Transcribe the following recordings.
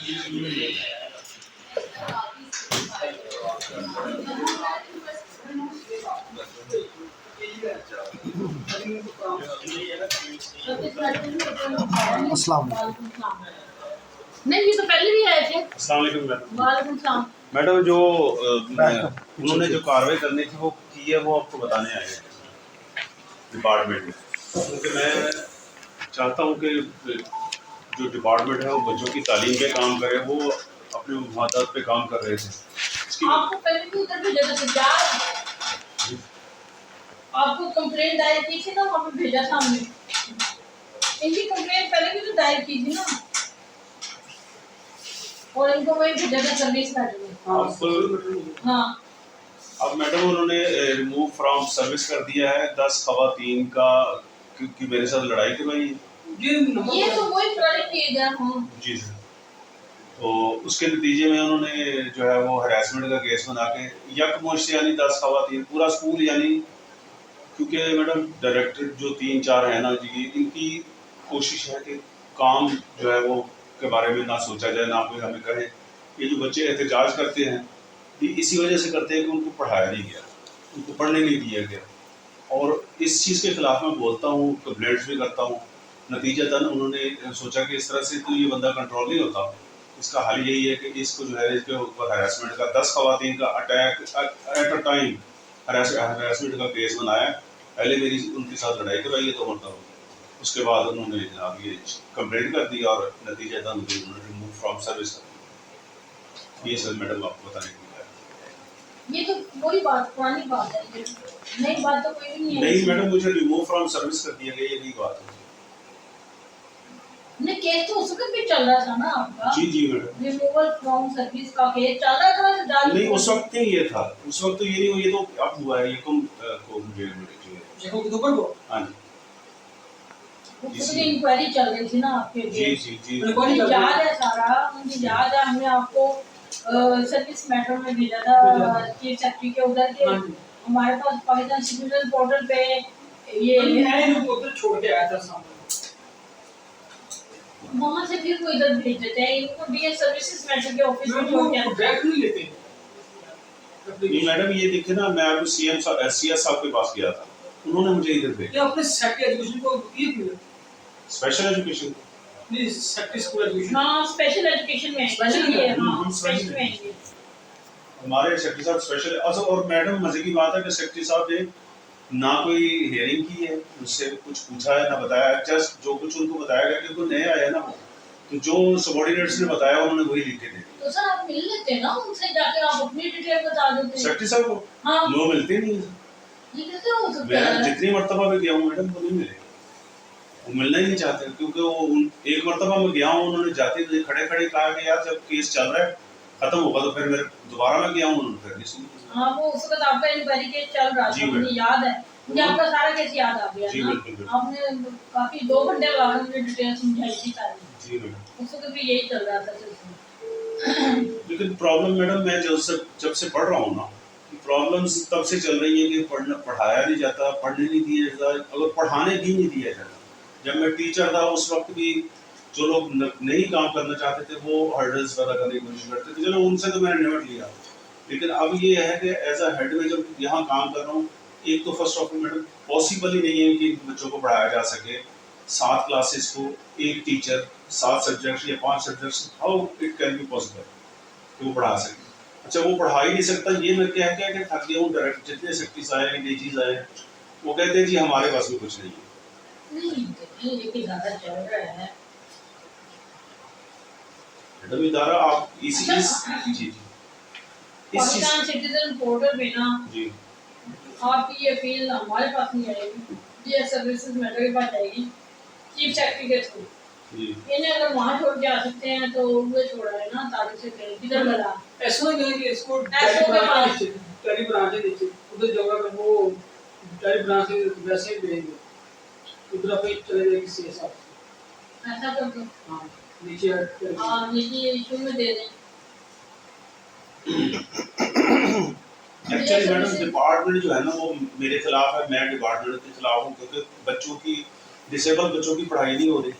अस्सलाम नहीं, ये तो पहले भी आए थे। अस्सलाम वालेकुम मैडम। वालेकुम सलाम। मैडम जो उन्होंने जो कार्रवाई करनी थी वो की है, वो आपको बताने आए हैं डिपार्टमेंट में, क्योंकि मैं चाहता हूँ कि जो डिपार्टमेंट है वो बच्चों की तालीम पे काम करे, वो अपने मुफादात पे काम कर रहे थे। आपको पहले भी उधर भेजा था सरकार, आपको कंप्लेंट दायर की थी ना, वहाँ पे भेजा था हमने। इनकी कंप्लेंट पहले भी तो दायर की थी ना, और इनको वही भेजा था सर्विस मैटर। हाँ, अब मैडम उन्होंने रिमूव फ्रॉम सर्विस कर दिया है 10 खवातीन का, क्योंकि मेरे साथ लड़ाई करवाई। ये तो वही पुराने केस है। हाँ जी सर। तो उसके नतीजे में उन्होंने जो है वो हरासमेंट का केस बना के यकमुश्त यानी 10 खवातीन पूरा स्कूल यानी, क्योंकि मैडम डायरेक्टर जो 3-4 है ना जी, इनकी कोशिश है कि काम जो है वो के बारे में ना सोचा जाए, ना कोई हमें कहे। ये जो बच्चे एहतजाज करते हैं ये इसी वजह से करते हैं कि उनको पढ़ाया नहीं गया, उनको पढ़ने नहीं दिया गया, और इस चीज़ के खिलाफ मैं बोलता हूँ, कंप्लेंट्स भी करता हूँ। नतीजतन उन्होंने सोचा कि इस तरह से तो ये बंदा कंट्रोल नहीं होता, इसका हल यही है कि इसको जो है इसके ऊपर हरासमेंट का 10 खवातीन का attack eight a time harassment का केस बनाया। पहले मेरी उनके साथ लड़ाई करवाई है 2 मरतबा, उसके बाद उन्होंने जनाब ये कंप्लेंट कर दी और नतीजतन मुझे उन्होंने रिमूव फ्रॉम सर्विस कर दिया। ये सर मैडम आपको बताने के लिए। ये तो वही बात, पुरानी बात है, नई बात तो कोई भी नहीं है। नहीं मैडम, मुझे रिमूव फ्रॉम सर्विस कर दिया गया, ये नई बात है। नहीं, केस तो उस वक्त भी चल रहा था ना आपका। जी जी मैडम, रिमूवल फ्रॉम सर्विस का केस चल रहा था सरदार। नहीं उस वक्त नहीं ये था, उस वक्त तो ये नहीं, ये तो अब हुआ है, ये कम को मुझे देखो कि ऊपर को। हाँ जी, उसकी इंक्वायरी चल रही थी ना आपके जी लिए। जी जी मुझे याद है सारा, मुझे याद है हमने आपको सर्विस मैटर में भेजा था चीफ सेक्रेटरी के उधर के। हमारे पास पाकिस्तान सिटीजन पोर्टल पे ये मैं इनको उधर छोड़ के आया था सामने, वहाँ से फिर वो इधर भेज देते हैं, इनको डीएस सर्विसेज मैटर के ऑफिस में छोड़ के आते हैं। डायरेक्ट नहीं लेते। नहीं मैडम, ये देखिए ना, मैं अभी सीएम सीएस साहब के पास गया था, उन्होंने मुझे इधर भेजा। ये अपने सेक्टर एजुकेशन को ये क्यों स्पेशल एजुकेशन नहीं, सेक्टर स्कूल एजुकेशन। हाँ, स्पेशल एजुकेशन में स्पेशल है। हम हाँ, स्पेशल स्पेशल में है। हमारे सेक्रेटरी साहब स्पेशल। अच्छा, और मैडम मजे की बात है कि सेक्रेटरी साहब ने ना कोई हियरिंग की है, उससे कुछ पूछा है ना बताया, जस्ट जो कुछ उनको बताया गया, क्योंकि नए आया ना वो, तो जो सबऑर्डिनेट्स ने बताया उन्होंने वही लिख के दे दिया। तो सर आप मिल लेते हैं ना उनसे, जाके आप अपनी डिटेल बता देते हैं। सेक्रेटरी साहब को हाँ, वो मिलते नहीं है। ये कैसे हो सकता मैं है? जितनी मरतबा मैं गया हूँ मैडम, वो नहीं मिले, वो मिलना ही नहीं चाहते, क्योंकि वो एक मरतबा मैं गया हूँ, उन्होंने जाते हुए खड़े खड़े कहा कि यार जब केस चल रहा है खत्म होगा तो फिर मेरे दोबारा मैं गया हूँ, उन्होंने फिर नहीं सुनी। हाँ, वो उस वक्त आपका इंक्वायरी केस चल रहा जी था, मैडम। मुझे याद है, मुझे आपका सारा केस याद आ गया जी ना। बिल्कुल बिल्कुल। आपने काफी 2 घंटे लगाकर मुझे डिटेल समझाई थी सारी। जी मैडम, उस वक्त भी यही चल रहा था सिलसिला। लेकिन प्रॉब्लम मैडम मैं जब से पढ़ रहा हूँ ना, प्रॉब्लम्स तब से चल रही है कि पढ़ाया नहीं जाता, पढ़ने नहीं दिया जाता, अगर पढ़ाने भी नहीं दिया जाता। जब मैं टीचर था उस वक्त भी जो लोग नहीं काम करना चाहते थे वो हर्डल्स पैदा करने की कोशिश करते थे, चलो उनसे तो मैंने निपट लिया। लेकिन अब ये है कि एज अ हेड में जब यहाँ काम कर रहा हूँ, एक तो first of all madam possible ही नहीं है कि बच्चों को पढ़ाया जा सके 7 क्लासेस को, एक टीचर 7 सब्जेक्ट्स या 5 subjects, how it can be possible कि वो पढ़ा सके। अच्छा, वो पढ़ा ही नहीं सकता, ये मैं कह के थक गया हूँ। डायरेक्ट जितने सेक्रेटरीज आए, डीजीज आए, वो कहते हैं जी हमारे पास में कुछ नहीं है। नहीं, लेकिन ज्यादा चल रहा है मैडम इदारा आप इस जी जी इस पाकिस्तान सिटीजन पोर्टल पे ना जी आपकी ये अपील हमारे पास नहीं आएगी, डीएस सर्विसेज मैटर के पास आएगी, चीफ सेक्रेटरी के थ्रू। जी इन्हें अगर वहाँ छोड़ के आ सकते हैं तो वो छोड़ा है ना, तारीख से पहले किधर लगा ऐसा नहीं है कि इसको ऐसो के पास टेली ब्रांच है नीचे उधर जगह पे वो टेली ब्रांच से वैसे ही भेजेंगे उधर पे चले जाएगी सीएस ऑफिस। ऐसा कर दो। हाँ नीचे हाँ, नीचे इशू में दे दें। एक्चुअली मैडम डिपार्टमेंट जो है ना वो मेरे खिलाफ है, मैं डिपार्टमेंट के खिलाफ हूँ, क्योंकि बच्चों की डिसेबल बच्चों की पढ़ाई नहीं हो रही।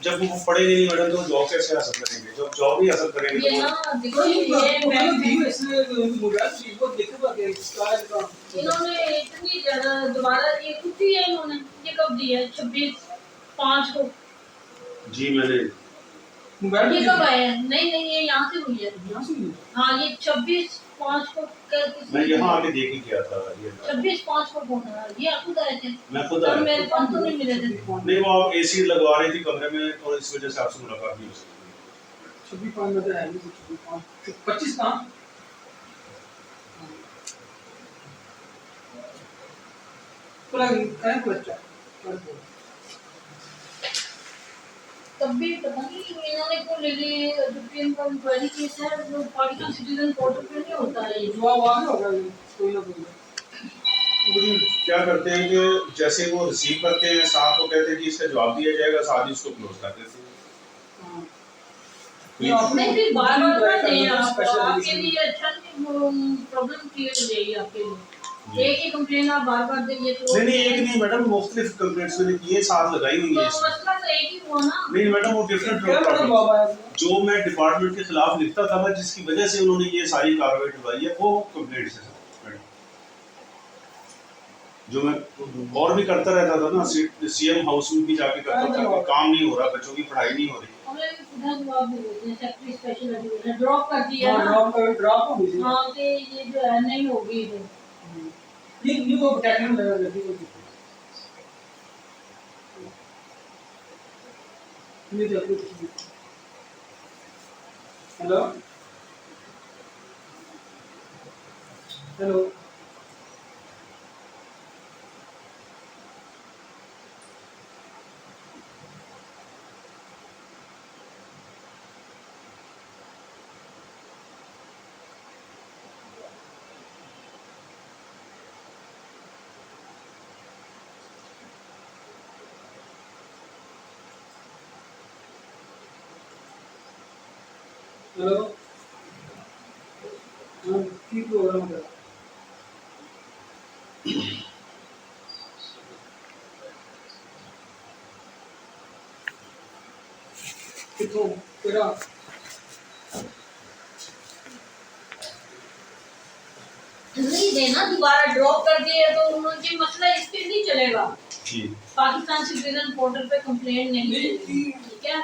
जब वो पढ़ेंगे नहीं मैडम तो जॉब कैसे हासिल करेंगे? जब जॉब ही हासिल करेंगे ये तो ना तो देखिए ये ये मतलब मैं भी इसने मोबाइल चीज को देखे बाकी स्टाइल का इन्होंने इतनी ज्यादा दोबारा ये कुछ दिया इन्होंने, ये कब दिया? 26/5 को। जी मैंने मोबाइल ये कब आया? नहीं नहीं, ये यहाँ से हुई है। यहाँ से नहीं हाँ, ये 26/5 को मैं यहाँ आके देख ही किया था ये। 26/5 को फोन आया, ये आप खुद आए थे? मैं खुद तब आया मेरे था। पास तो नहीं मिले थे। नहीं वो आप एसी लगवा रही थी कमरे में और इस वजह से आपसे मुलाकात नहीं हो सकती। 26/5 में तो है नहीं 26/5 25 कहाँ पूरा कहाँ पूरा क्या तब भी पता नहीं इन्होंने क्यों ले ली। सुप्रीम कोर्ट इंक्वायरी केस है, जो पाकिस्तान सिटीजन पोर्टल पे नहीं होता है ये। जवाब आ गया होगा कोई ना कोई वो जी क्या करते हैं कि जैसे वो रिसीव करते हैं साथ वो कहते हैं कि इसका जवाब दिया जाएगा, साथ ही उसको क्लोज कर देते हैं। हाँ नहीं फिर बार बार ट्राई नहीं करना आप स्पेशल आपके लिए अच्छा प्रॉब्लम क्लियर हो जाएगी आपके लिए। एक ही कंप्लेन आप बार बार देंगे तो नहीं एक नहीं मैडम, मुख्तलिफ कंप्लेंट्स मैंने किए साथ लगाई हुई तो है। मसला तो एक ही हुआ ना। नहीं मैडम वो डिफरेंट क्या मतलब जवाब आया जो मैं डिपार्टमेंट के खिलाफ लिखता था मैं, जिसकी वजह से उन्होंने ये सारी कार्रवाई उठाई है वो कंप्लेंट से मैडम। जो मैं और भी करता रहता था ना, सीएम हाउस में भी जाके करता था कि काम नहीं हो रहा, बच्चों की पढ़ाई नहीं हो रही। हमने भी सीधा जवाब दे देते हैं, सेक्रेटरी स्पेशल एजुकेशन ड्रॉप कर दिया हाँ ना। ड्रॉप हो गई हाँ कि ये जो है नहीं होगी ये। ये वो टेक्निकल लेवल है ठीक है ये देखो हेलो हेलो हेलो हाँ की प्रोग्राम है कितो तेरा नहीं देना, दोबारा ड्रॉप कर दिए तो उनकी मसला इस पे नहीं चलेगा। जी पाकिस्तान सिटीजन पोर्टल पे कंप्लेंट नहीं चलेगी, ठीक है?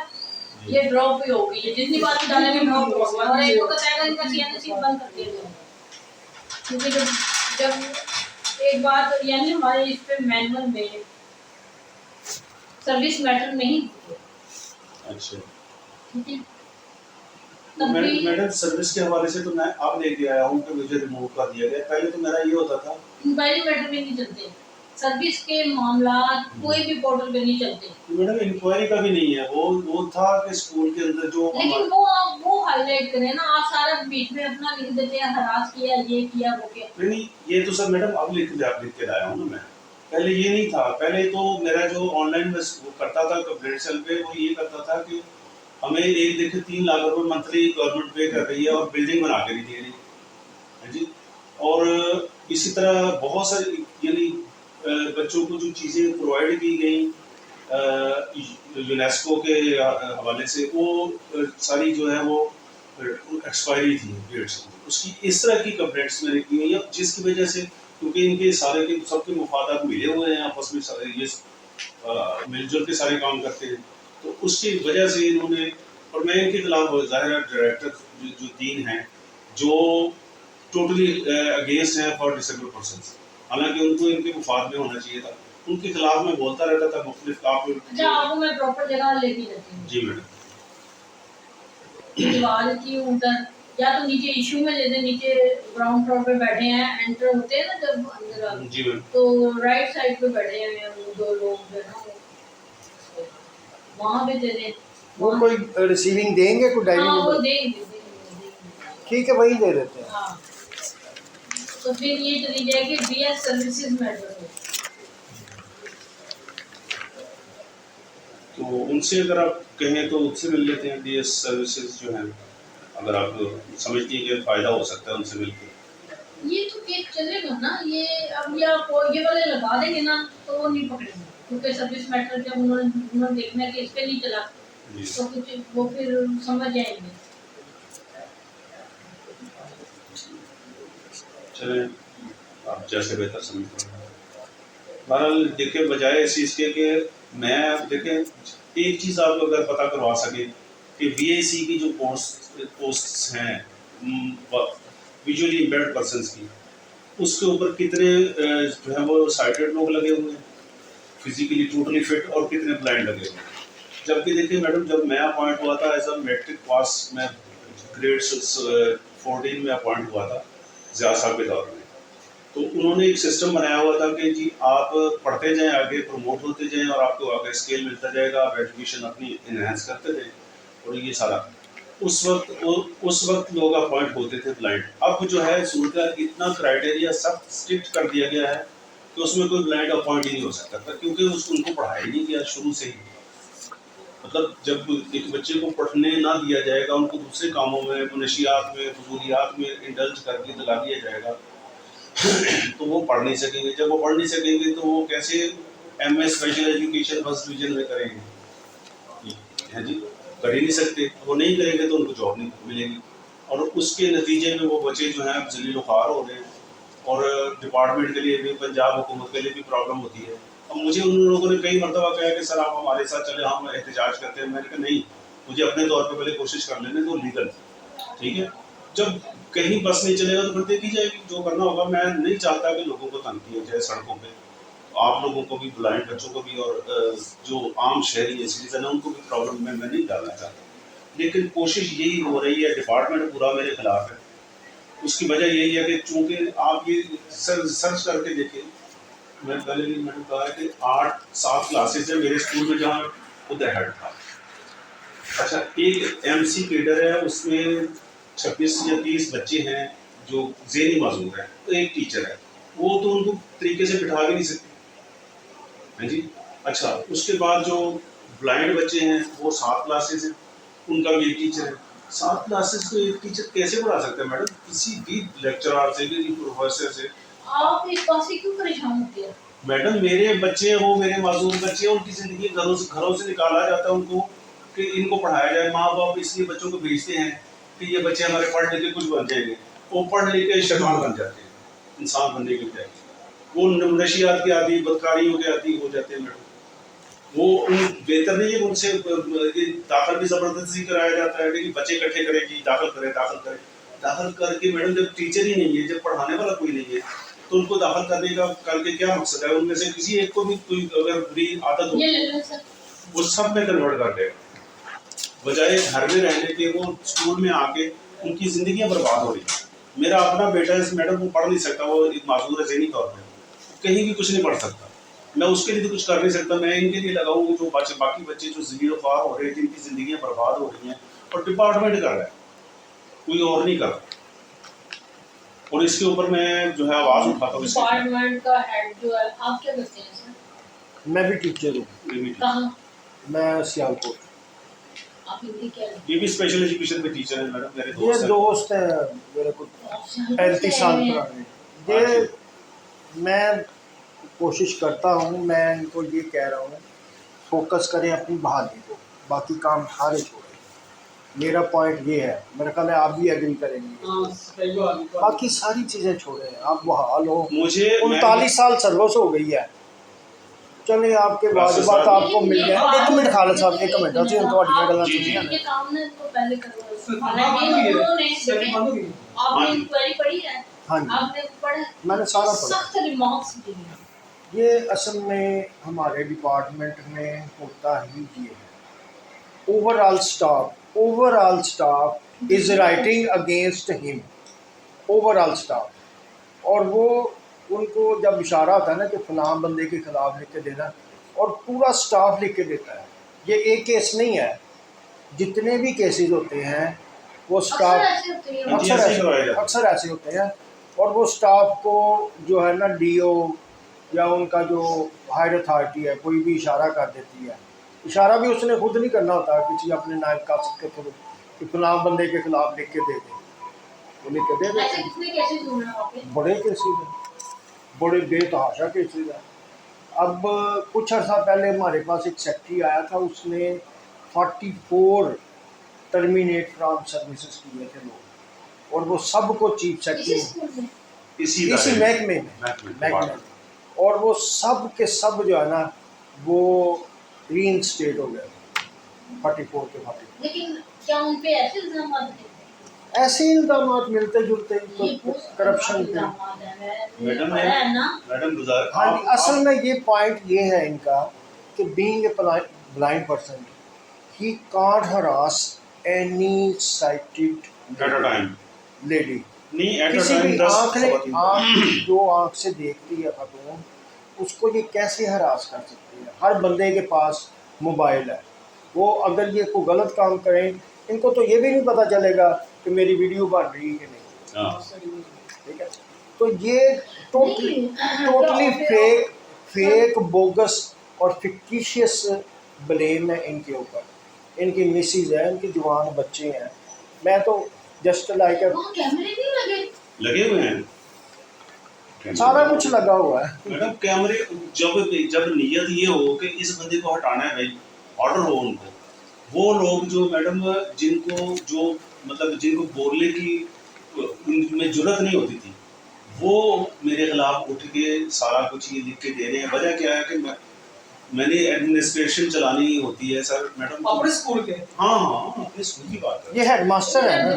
ये ड्रॉप ही होगी, ये जितनी बार भी डालेंगे ड्रॉप होगा और एक वक्त आएगा इनका सीएनसी बंद कर दिया जाएगा। क्योंकि जब एक बात यानी हमारे इस पे मैनुअल में सर्विस मैटर नहीं होती, अच्छा ठीक है? तब भी मैडम सर्विस के हवाले से तो मैं अब लेके आया हूँ कि मुझे रिमूव कर दिया गया। पहले तो मेरा ये होता था इंक्वायरी मैटर में नहीं चलते, सर्विस के मामला कोई भी पोर्टल पे नहीं चलते। मैडम इंक्वायरी का भी नहीं है, वो था कि स्कूल के अंदर जो लेकिन वो हाईलाइट करें ना, आप सारा बीच में अपना लिख देते हैं हरास किया, ये किया, वो किया। नहीं ये तो सर मैडम अब लिख के लाया हूँ ना मैं, पहले ये नहीं था। पहले तो मेरा जो ऑनलाइन में करता था कंप्लेंट सेल पे, वो ये करता था कि हमें एक देखिए 3 लाख रुपए मंथली गवर्नमेंट पे कर रही है और बिल्डिंग बना के नहीं दे रही है जी। और इसी तरह बहुत सारी यानी बच्चों को जो चीज़ें प्रोवाइड की गई यूनेस्को के हवाले से, वो सारी जो है वो एक्सपायरी थी डेट्स, उसकी इस तरह की कंप्लेंट्स मैंने की हुई है, जिसकी वजह से क्योंकि इनके सारे के सबके मुफादात मिले हुए हैं आपस में, सारे ये मिलजुल के सारे काम करते हैं, तो उसकी वजह से इन्होंने, और मैं इनके खिलाफ ज़ाहिर डायरेक्टर जो 3 हैं जो टोटली अगेंस्ट हैं फॉर डिसेबल पर्सन, हालांकि उनको इनके मुफाद में होना चाहिए था, उनके खिलाफ मैं बोलता रहता था मुख्तलिफ अच्छा, आपको मैं प्रॉपर जगह लेके जाती हूँ। जी मैडम दीवार की उधर या तो नीचे इशू में दे दे, नीचे ग्राउंड फ्लोर पे बैठे हैं, एंटर होते हैं ना जब अंदर आते, जी मैडम तो राइट साइड पे बैठे हैं वो 2 लोग जो है ना, वहाँ पे दे दे। वो कोई रिसीविंग देंगे कोई डायरी हाँ वो नंबर? देंगे। ठीक है वही दे देते हैं। हाँ तो फिर ये चली जाएगी बीएस सर्विसेज मैटर में। तो उनसे अगर आप कहें तो उससे मिल लेते हैं, डीएस सर्विसेज जो हैं, अगर आप समझती हैं कि फ़ायदा हो सकता है उनसे मिलकर। ये तो केस चलेगा ना, ये अब या ये वाले लगा देंगे ना तो वो नहीं पकड़ेंगे, क्योंकि सर्विस मैटर जब उन्होंने देखना है कि इस पे नहीं चला जी। तो कुछ वो फिर समझ जाएंगे। चले आप जैसे बेहतर समझते हैं। बहरहाल देखिए, बजाय इस चीज़ के कि मैं देखिए एक चीज़ आप अगर पता करवा सके कि वीएसी की जो पोस्ट्स हैं विजुअली इम्पेयर्ड पर्सनस की, उसके ऊपर कितने जो है वो साइटेड लोग लगे हुए हैं, फिजिकली टोटली फिट, और कितने ब्लाइंड लगे हुए हैं। जबकि देखिए मैडम, जब मैं अपॉइंट हुआ था एज अ मैट्रिक पास, मैं ग्रेड 14 में अपॉइंट हुआ था ज़िया साहब के दौर में, तो उन्होंने एक सिस्टम बनाया हुआ था कि जी आप पढ़ते जाएं, आगे प्रमोट होते जाएं, और आपको आगे स्केल मिलता जाएगा, आप एजुकेशन अपनी इन्हेंस करते जाएं, और ये सारा उस वक्त लोग अपॉइंट होते थे ब्लाइंड। अब जो है सूरत इतना क्राइटेरिया सख्त स्ट्रिक्ट कर दिया गया है कि उसमें कोई ब्लाइंड अपॉइंट ही नहीं हो सकता था, क्योंकि उनको पढ़ाया ही नहीं गया शुरू से ही। मतलब जब एक बच्चे को पढ़ने ना दिया जाएगा, उनको दूसरे कामों में, नशियात में, फजूलियात में इंडल्ज करके दिला दिया जाएगा, तो वो पढ़ नहीं सकेंगे। जब वो पढ़ नहीं सकेंगे तो वो कैसे MA special education first division में करेंगे? है जी, कर ही नहीं सकते। वो नहीं करेंगे तो उनको जॉब नहीं मिलेगी, और उसके नतीजे में वो बच्चे जो हैं जलील ख्वार हो रहे हैं, और डिपार्टमेंट के लिए भी, पंजाब हुकूमत के लिए भी प्रॉब्लम होती है। अब मुझे उन लोगों ने कई मरतबा कहा कि सर आप हमारे साथ चले, हम एहतजाज करते हैं। मैंने कहा नहीं, मुझे अपने तौर पर पहले कोशिश कर लेने दो लीगल, ठीक है। जब कहीं बस नहीं चलेगा तो फिर देखी जाएगी, जो करना होगा। मैं नहीं चाहता कि लोगों को तंग किया जाए सड़कों पे, आप लोगों को भी, ब्लाइंड बच्चों को भी, और जो आम शहरी है, सिटीजन है, उनको भी प्रॉब्लम में मैं नहीं डालना चाहता। लेकिन कोशिश यही हो रही है, डिपार्टमेंट पूरा मेरे खिलाफ है। उसकी वजह यही है कि चूंकि आप ये सर्च करके देखिए, मैं पहले भी मैंने कहा है कि 8-7 क्लासेज है मेरे स्कूल में जहाँ उधर हेड था। अच्छा, एक एमसी कैडर है, उसमें 26 या 30 बच्चे हैं जो ज़हनी माजूर हैं, तो एक टीचर है, वो तो उनको तरीके से बिठा भी नहीं सकते हैं जी। अच्छा, उसके बाद जो ब्लाइंड बच्चे हैं वो 7 क्लासेज हैं, उनका भी एक टीचर है। 7 क्लासेज को एक टीचर कैसे पढ़ा सकते हैं मैडम? किसी भी लेक्चरर से, किसी प्रोफेसर से। आप इस बात से क्यों परेशान होती है? मैडम, मेरे बच्चे, वो मेरे मासूम बच्चे, उनकी ज़िंदगी घरों से निकाला जाता है उनको कि इनको पढ़ाया जाए। माँ बाप इसलिए बच्चों को भेजते हैं कि ये बच्चे हमारे पढ़ लिख के कुछ बन जाएंगे। वो पढ़ लिख के शैतान बन जाते हैं, इंसान बनने के बजाय वो नशियात के आदि, बदकारियों के आदि हो जाते हैं मैडम। वो बेहतर नहीं है कि उनसे दाखिल भी ज़बरदस्ती कराया जाता है कि बच्चे इकट्ठे करें जी, दाखिल करें, दाखिल करके मैडम जब टीचर ही नहीं है, जब पढ़ाने वाला कोई नहीं है, तो उनको दाखिल करने का करके क्या मकसद है? उनमें से किसी एक को भी कोई अगर बुरी आदत हो, ये ले लो सर। वो सब में कन्वर्ट कर देगा, बजाय घर में रहने के वो स्कूल में आके उनकी जिंदगियां बर्बाद हो रही है। मेरा अपना बेटा है मैडम, वो पढ़ नहीं सकता, वो एक माजूर है ज़हनी तौर पर, कहीं भी कुछ नहीं पढ़ सकता। मैं उसके लिए तो कुछ कर नहीं सकता। मैं इनके लिए लगाऊँ जो बाकी बच्चे जो ज़मीर ख्वार हो रहे हैं, जिनकी ज़िंदगियां बर्बाद हो रही हैं, और डिपार्टमेंट कर रहा है, कोई और नहीं कर रहा। और इसके ऊपर मैं जो है आवाज़ उठाता हूँ। डिपार्टमेंट का हेड जो है, आप क्या करते हैं सर? मैं भी टीचर हूँ, कहाँ? मैं सियालकोट। आप हिंदी क्या है? ये भी स्पेशल एजुकेशन के टीचर हैं मैडम, मेरे ये दोस्त हैं मेरे को 35 साल पुराने। ये मैं कोशिश करता हूँ, मैं इनको ये कह रहा हूँ फोकस करें अपनी बहाली को, बाकी काम सारे छोड़ें। मेरा पॉइंट ये है, मेरा ख्याल है आप भी एग्री करेंगे। हाँ, सही बात है। बाकी सारी चीज़ें छोड़ें, आप बहाल हो। मुझे 39 साल सर्विस हो गई है। चलिए आपके वाजिबात आपको मिल जाए। एक मिनट खालिद साहब, एक मिनट अच्छी थोड़ियां गल्लां सुनिए ना। ये काम ना इसको पहले करवाओ। सर, हालांकि उन्होंने सर, बंद हो गई। आपने इंक्वायरी पढ़ी है? हाँ जी, आपने पढ़ा? मैंने सारा पढ़ा। सख्त रिमार्क्स दिए हैं। ये असल में हमारे डिपार्टमेंट में होता ही ये है। Overall staff is writing against him, overall staff. और वो उनको जब इशारा होता है ना कि फलां बंदे के खिलाफ लिख के देना, और पूरा स्टाफ लिख के देता है। ये एक केस नहीं है, जितने भी केसेस होते हैं वो स्टाफ अक्सर ऐसे होते हैं। और वो स्टाफ को जो है ना डीओ या उनका जो हायर अथॉरिटी है, कोई भी इशारा कर देती है। इशारा भी उसने खुद नहीं करना होता, किसी अपने नायब कासिद के थ्रू कि फलां बंदे के खिलाफ लिख के दे दे, वो लिख के दे देते। बड़े केसेस हैं, बड़े बेतहाशा केसेस हैं। अब कुछ अर्सा पहले हमारे पास एक सेक्रेटरी आया था, उसने 44 टर्मिनेट फ्रॉम सर्विसेज किए थे लोग, और वो सबको चीफ इसी सेक्रेटरी स्कूल में इसी इसी इदारे महकमे में महकमे में, और वो सब के सब जो है ना वो रीइंस्टेट हो गए 44 के 44। लेकिन क्या उन पे ऐसे इल्जाम थे? ऐसे इल्जाम मिलते जुलते ये बहुत करप्शन के। इल्जामात है, मैडम पढ़ा है ना। मैडम गुजार हाँ जी, असल में ये पॉइंट ये है इनका कि being a blind person he can't harass any sighted at a time lady. नहीं, एट अ किसी भी टाइम आँख जो आँख से देखती है खातून, उसको ये कैसे हरास कर सकती है? हर बंदे के पास मोबाइल है, वो अगर ये कोई गलत काम करें, इनको तो ये भी नहीं पता चलेगा कि मेरी वीडियो बन रही है कि नहीं। हाँ ठीक है, तो ये टोटली फेक बोगस और फिक्टिशियस ब्लेम है इनके ऊपर। इनकी मिसेज है, इनके जवान बच्चे हैं। मैं तो जस्ट लाइक वहाँ कैमरे नहीं लगे हुए हैं सारा कुछ लगा हुआ है। मैडम कैमरे। जब नीयत ये हो कि इस बंदे को हटाना है भाई, ऑर्डर हो उनको, वो लोग जो मैडम जिनको जो मतलब जिनको बोलने की उनमें जरूरत नहीं होती थी, वो मेरे खिलाफ उठ के सारा कुछ ये लिख के दे रहे हैं। वजह क्या है कि मैंने एडमिनिस्ट्रेशन चलानी होती है सर मैडम। अपने स्कूल के? हाँ हाँ, अपने स्कूल की बात है। ये हेडमास्टर है ना,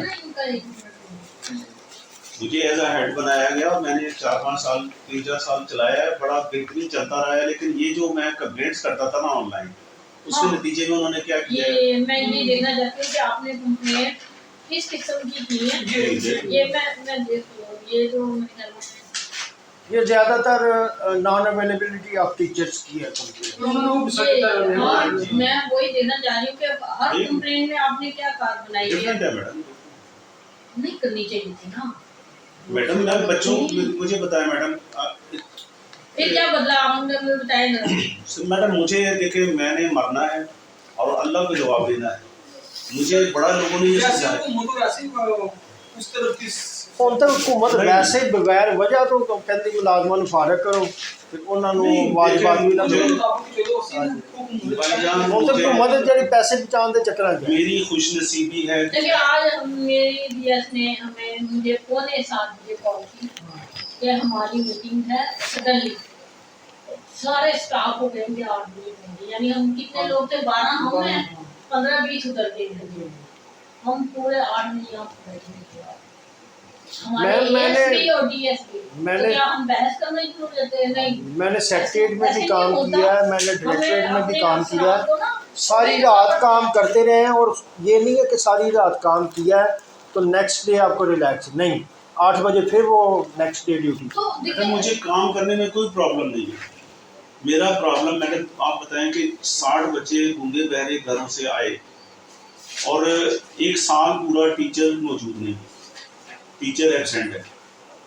मुझे एज अ हेड बनाया गया और मैंने 3-4 साल चलाया है, बड़ा बेहतरीन चलता रहा है। लेकिन ये जो मैं कंप्लेंट्स करता था ना ऑनलाइन, उसके हाँ। नतीजे में उन्होंने क्या किया है? ये मैं ये देखना चाहती हूँ कि आपने कंप्लेंट किस किस्म की है। ये मैं देख लूँ, ये जो मेरे घर में ये ज़्यादातर नॉन अवेलेबिलिटी ऑफ टीचर्स की है कंप्लेंट। हाँ, मैं वही देखना चाह रही हूँ कि हर कंप्लेंट में आपने क्या कार बनाई है। डिफरेंट है मैडम। नहीं करनी चाहिए थी ना मैडम मैं बच्चों मुझे बताया मैडम फिर क्या बदला आपने मुझे बताया ना। मैडम मुझे देखिए, मैंने मरना है और अल्लाह को जवाब देना है। मुझे बड़ा लोगों ने ये समझाया। ਹੁਣ ਤਾਂ हुकूमत वैसे बगैर वजह तो कहती मुलाजमान ਨੂੰ फारग करो, फिर उन्होंने वाजिबात भी ना दो। ਹੁਣ ਤਾਂ हुकूमत ਜਿਹੜੀ पैसे बचाने के चक्कर में मेरी खुशनसीबी है देखिए आज मेरी डीएस ने हमें मुझे 6:45 बजे कॉल की कि हमारी मीटिंग है सडनली, सारे स्टाफ हो गए 8 बजे होंगे, यानी हम कितने लोग थे 12, हम हैं 15-20 उतर के हम पूरे 8 बजे यहाँ बैठे थे। हमारे एएसपी और डीएसपी मैंने तो क्या हम बहस करने शुरू करते हैं? नहीं, मैंने सेक्रेटरीट में भी काम किया है, मैंने डायरेक्टरेट में भी काम किया है, है। सारी रात काम करते रहे हैं। और ये नहीं है कि सारी रात काम किया है तो नेक्स्ट डे आपको रिलैक्स नहीं, 8 बजे फिर वो नेक्स्ट डे ड्यूटी। तो मुझे काम करने में कोई प्रॉब्लम नहीं है। मेरा प्रॉब्लम मैंने आप बताएं कि 60 बच्चे गूंगे बहरे घरों से आए और 1 साल पूरा टीचर मौजूद नहीं, टीचर एब्सेंट है।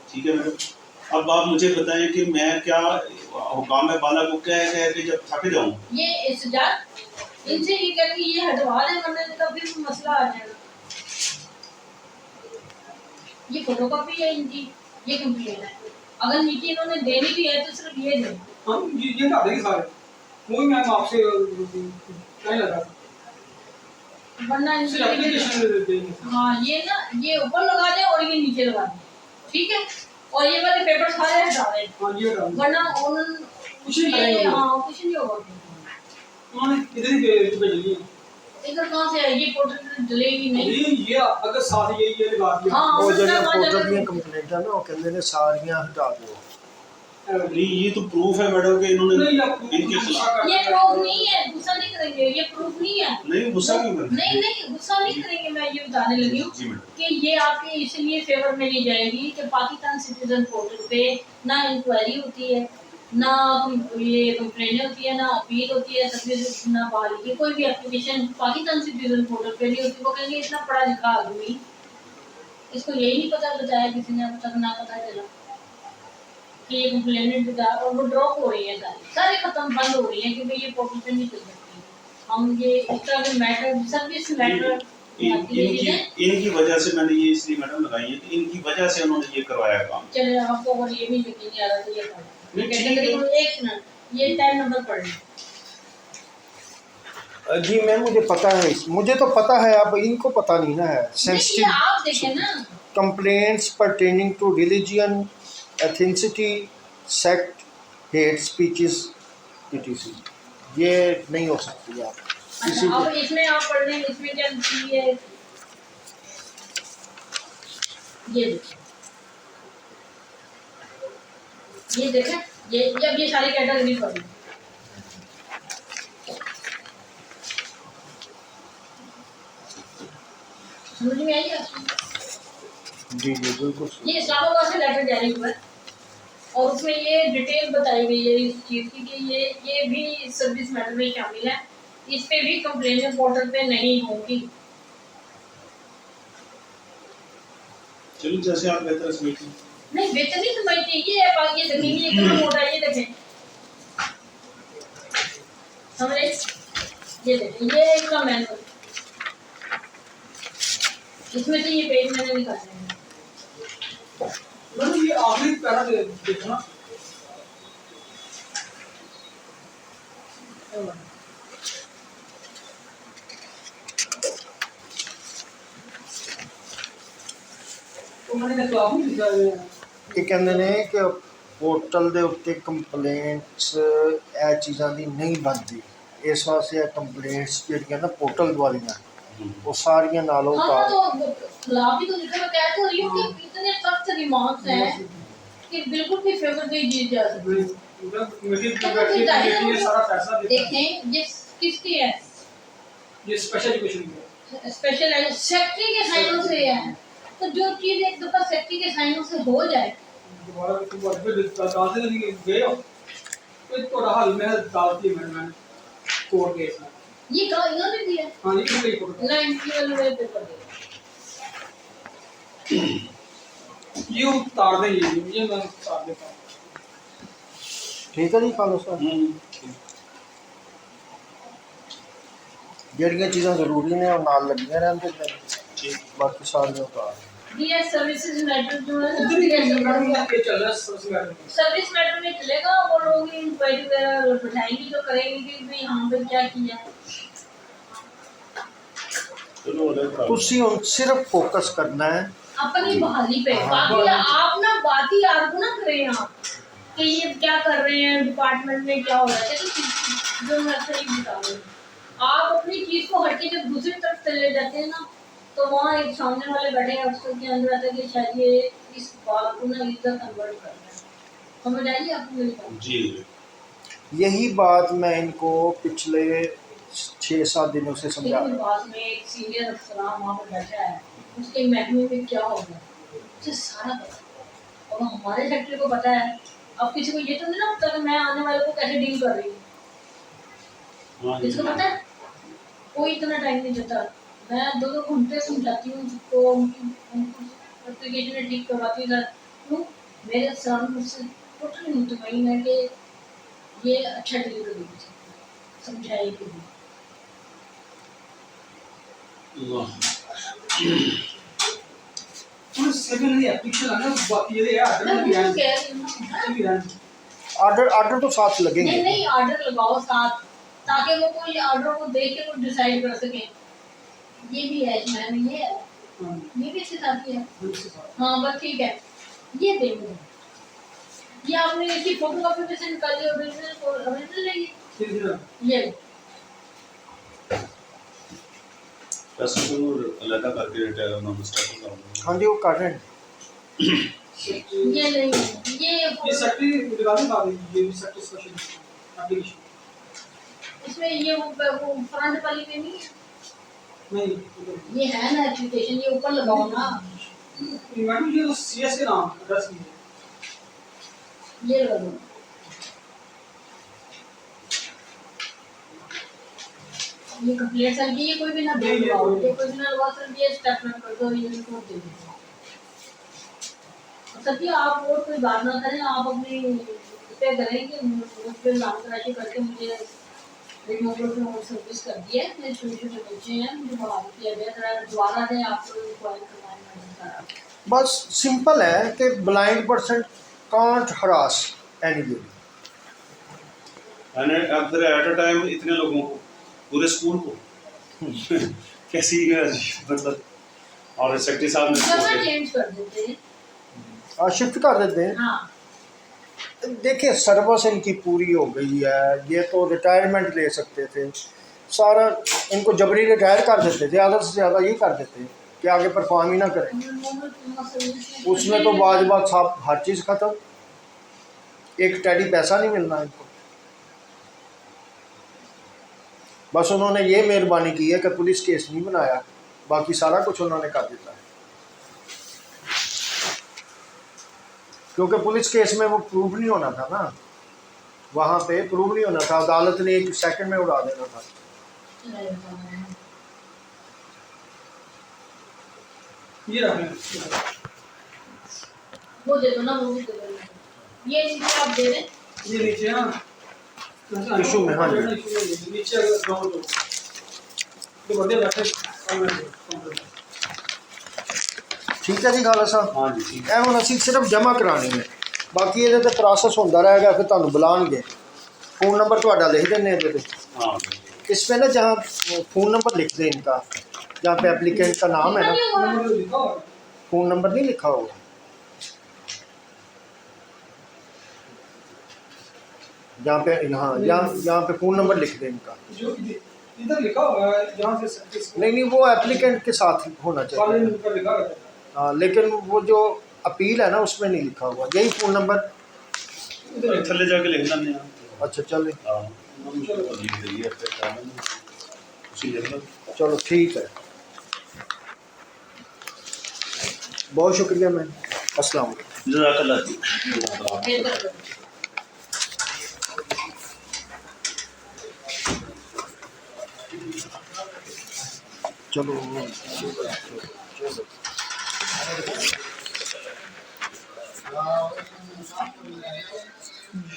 ठीक है मैडम, अब आप मुझे बताएं कि मैं क्या हुकाम बाला को कह के जब थक जाऊं। ये सजाद इनसे ये कह के ये हटवा दे वरना इनका फिर मसला आ जाएगा। ये फोटोकॉपी है इनकी, ये कंप्लेंट है। अगर नीचे इन्होंने देनी भी है तो सिर्फ ये दे। हम ये हटा देंगे सारे, वही मैम आपसे क्या लगा वरना हाँ ये ना ये ऊपर लगा दे और ये नीचे लगा दे, ठीक है। और ये वाले पेपर सारे हटा दे, वरना उन्होंने कुछ नहीं हाँ कुछ नहीं होगा। उन्होंने इधर ही भेज दिया। इधर कहाँ से है ये पोर्टल जलेगी नहीं। ये अगर साथ ये लगा दिया हाँ वो जो मतलब पोर्टल दी कंप्लेंट है ना, वो कहते हैं सारियां हटा दो। नहीं, ये तो प्रूफ है मैडम कि इन्होंने इनके खिलाफ। ये प्रूफ नहीं है, गुस्सा नहीं करेंगे, ये प्रूफ नहीं है। नहीं गुस्सा क्यों करते? नहीं गुस्सा नहीं करेंगे। मैं ये बताने लगी हूँ कि ये आपके इसलिए फेवर में ली जाएगी कि पाकिस्तान सिटीजन पोर्टल पे ना इंक्वायरी होती है, ना ये कंप्लेंट होती है, ना अपील होती है, सर्विस ना बहाली की कोई भी एप्लीकेशन पाकिस्तान सिटीजन पोर्टल पे नहीं होती। वो कहेंगे इतना पढ़ा लिखा आदमी, इसको यही नहीं पता बताया किसी ने अब तक, ना पता चला कि ये कंप्लेंट और वो ड्रॉप हो रही है, सारी खत्म बंद हो रही है क्योंकि ये पोर्टल पे नहीं चल सकती। हम ये इस तरह के मैटर सर्विस मैटर इनकी वजह से मैंने ये इसलिए मैडम लगाई है कि इनकी वजह से उन्होंने ये करवाया काम। चले आपको अगर ये भी यकीन नहीं आ रहा तो ये पढ़ कैटेगरी को एक मिनट ये 10 नंबर पढ़ लें। जी मैम मुझे पता है, मुझे तो पता है, अब इनको पता नहीं ना है। नहीं, ये सेंसिटिव आप देखें ना, complaints pertaining to religion, ethnicity, sect, hate speeches etc, ये नहीं हो सकती आप किसी अच्छा अब इसमें आप पढ़ रहे हैं, इसमें क्या ये देखें, ये देखें, ये अब ये सारी कैटेगरी पढ़ ली। समझ में आई आपको? जी जी बिल्कुल। ये इस्लामाबाद से लेटर जारी हुआ है और उसमें ये डिटेल बताई गई है इस चीज़ की कि ये भी सर्विस मैटर में शामिल है, इस पे भी कंप्लेन पोर्टल पे नहीं होगी। चलो जैसे आप बेहतर समझते हैं। नहीं बेहतर नहीं समझती, ये है ये देखें, ये कितना मोटा है, ये देखें, समझे? ये देखें, ये इसका मैनुअल, इसमें से ये पेज मैंने निकाले हैं। मतलब ये आखिरी पैरा देखो ना, तो मैंने तो आप नहीं लिखा है। ਇਹ ਕਹਿੰਦੇ ਨੇ ਕਿ ਪੋਰਟਲ ਦੇ ਉੱਤੇ ਕੰਪਲੇਂਟਸ ਇਹ ਚੀਜ਼ਾਂ ਦੀ ਨਹੀਂ ਬਣਦੀ, ਇਸ ਵਾਸਤੇ ਇਹ ਕੰਪਲੇਂਟਸ ਜਿਹੜੀਆਂ ਨਾ ਪੋਰਟਲ ਵਾਲੀਆਂ ਉਹ ਸਾਰੀਆਂ ਨਾਲੋਂ हाँ ਉਤਾਰ। तो खिलाफ ही तो लिखा, मैं कह तो रही हूँ कि इतने सख्त रिमार्क्स हैं कि बिल्कुल भी फेवर नहीं दी जा सकती। ये सारा पैसा देखें ये किसकी है, ये स्पेशल एजुकेशन है। स्पेशल है, सेक्रेटरी के साइनों से है, तो जो चीज एक दफा सेक्रेटरी के साइनों से हो जाए दोबारा फिर डालते नहीं गए हो तो थोड़ा हाल में डालती है मैंने कोर्ट केस में। ये कहा इन्होंने दिया हाँ जी कोई कोर्ट ना, इनकी वाले मेरे पेपर दिया। ये उतार दे, ये मैं उतार देता हूँ। ਠੀਕ ਹੈ ਜੀ ਖਾਲੋ ਸਾਹਿਬ, ਜਿਹੜੀਆਂ ਚੀਜ਼ਾਂ ਜ਼ਰੂਰੀ ਨੇ ਉਹ ਨਾਲ ਲੱਗੀਆਂ ਰਹਿੰਦੇ ਨੇ, ਬਾਕੀ ਸਾਰੀਆਂ ਉਤਾਰ। दिया सर्विसेज मैटर जो है उधर ही मैडम ये चल रहा है सबसे मैडम। सर्विस मैटर में चलेगा, वो लोग इंक्वायरी वगैरह बैठाएंगे तो करेंगे कि भाई हाँ भाई क्या किया। चलो अलग था। ਤੁਸੀਂ ਹੁਣ सिर्फ फोकस करना है अपनी बहाली पे, बाकी आप ना बात ही आर्गू ना करें आप कि ये क्या कर रहे हैं डिपार्टमेंट में, क्या हो रहा है, तो जो मैं सही बता रही हूँ, आप अपनी चीज को हटके जब दूसरी तरफ चले जाते हैं ना, तो वहाँ एक सामने वाले बैठे हैं अफसर के अंदर आता है कि शायद ये इस बात को ना इधर कन्वर्ट कर रहे हैं। समझ आइए आपको मेरी बात? जी यही बात मैं इनको पिछले 6-7 दिनों से समझा लेकिन रहा पास में एक सीनियर अफसर वहाँ पर बैठा है, उसके महकमे में क्या होगा उसे सारा पता, और हमारे सेक्रेटरी को पता है। अब किसी को ये तो नहीं ना पता कि मैं आने वाले को कैसे डील कर रही हूँ, किसको पता है? कोई इतना टाइम नहीं देता। मैं 2-2 घंटे समझाती हूँ उसको, एप्लीकेशन ठीक करवाती हूँ, मेरे सर मुझसे टोटली मुतमईन है कि ये अच्छा डील करेगी, समझाएगी भी। सिविल नहीं एप्लीकेशन आना बाकी ये है मैं आर्डर भी बिल्कुल है, कह रही हूँ भी है। आर्डर तो साथ लगेंगे। नहीं नहीं, आर्डर लगाओ साथ, ताकि वो कोई आर्डर को देख के कुछ डिसाइड कर सके, ये भी है इसमें, ये है, ये भी इसके साथ ही है। हाँ बस ठीक है, ये देखो, ये आपने इसकी फोटो कॉपी में से निकाली, ओरिजिनल नहीं, ये पैसे को अलग करके रिटायर होना मुश्किल होगा। हाँ जी वो कर रहे हैं। ये नहीं, ये सेक्रेटरी दिखाने का ये भी सेक्रेटरी स्पेशल एप्लीकेशन इसमें ये वो फ्रंट वाली में नहीं है, नहीं ये है ना एप्लीकेशन, ये ऊपर लगाओ ना, मैडम ये तो सीएस के नाम एड्रेस नहीं है। ये लगाओ। ये कंप्लीट सर की, ये कोई भी ना दे लगाओ, ये कोई भी ना लगाओ सर, ये स्टेप नोट कर दो, ये रिपोर्ट दे दो सर जी। आप और कोई बात ना करें, आप अपनी पे करें कि मुझ पे नाम तराशी करके मुझे रिमोवर में और सर्विस कर दिया है, मेरे छोटे-छोटे बच्चे हैं, मुझे बहाल किया गया, जरा दोबारा से आपको इंक्वायरी करवाना है। बस सिंपल है कि blind person can't harass anybody. Eight a time इतने लोगों को पूरे स्कूल को कैसी मतलब, और सेक्रेटरी साहब ने जगह उसको- चेंज कर देते हैं। शिफ्ट कर देते हैं। हाँ देखिए सर्विस इनकी पूरी हो गई है, ये तो रिटायरमेंट ले सकते थे, सारा इनको जबरी रिटायर कर देते, ज़्यादा से ज़्यादा ये कर देते कि आगे परफॉर्म ही ना करें। उसमें तो बाज बात साहब हर चीज़ ख़त्म, एक टेडी पैसा नहीं मिलना इनको। बस उन्होंने ये मेहरबानी की है कि पुलिस केस नहीं बनाया, बाकी सारा कुछ उन्होंने कर दिया है। क्योंकि पुलिस केस में वो प्रूव नहीं होना था ना, वहाँ पे प्रूव नहीं होना था, अदालत ने 1 सेकंड में उड़ा देना था। ये रखें, वो दे दो ना, वो भी दे दो। ये नीचे आप दे दें। ये नीचे हाँ टिश्यू में, हाँ जी। नीचे अगर रहो तो बंदे बैठे ठीक है जी खाला साहब, हाँ जी ठीक ਇਹ ਹੁਣ ਅਸੀਂ ਸਿਰਫ ਜਮ੍ਹਾਂ ਕਰਾਣੀ ਹੈ, ਬਾਕੀ ਇਹਦੇ ਤੇ ਪ੍ਰੋਸੈਸ ਹੁੰਦਾ रहेगा, फिर ਤੁਹਾਨੂੰ बुलाएंगे। फ़ोन नंबर ਤੁਹਾਡਾ लिख देने ਇਹਦੇ ਤੇ, हाँ इस पे ना जहाँ फ़ोन नंबर लिख दें इनका, जहाँ पे एप्लीकेंट का नाम है ना, नंबर लिखा हुआ है। फ़ोन नंबर नहीं लिखा होगा, जहाँ पे यहाँ पे फ़ोन नंबर लिख दें इनका। जो इधर लिखा हुआ है जहाँ से नहीं वो एप्लीकेंट के साथ होना कॉलेज चाहिए। पर लिखा रहता है। हाँ लेकिन वो जो अपील है ना उसमें नहीं लिखा हुआ, यही फ़ोन नंबर। है, थल्ले जाके लिख लेंगे आप। अच्छा चलें, हाँ लिख देंगे अपने काम में, उसी जगह। चलो ठीक है, बहुत शुक्रिया मैम, अस्सलाम वालेकुम। जज़ाकल्लाह। फिर कर दो। चलो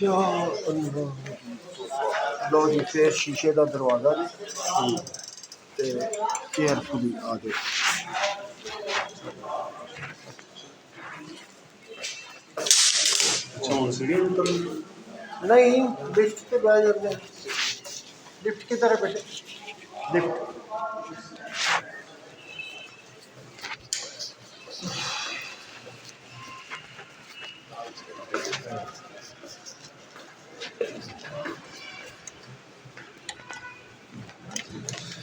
या अल्लाह। लो जी फिर शीशे का दरवाज़ा जी ते केयरफुली आ जाओ। अच्छा हूँ सीढ़ी उतर नहीं लिफ्ट पे बैठ जाते हैं, लिफ्ट की तरह बैठे, लिफ्ट।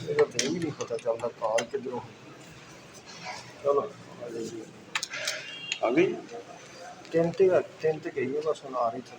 मेरा तो भी नहीं पता चलता कॉल किधरों। चलो आ जाइए, आ गई। 3 ते गई है बस, हम आ रही थी।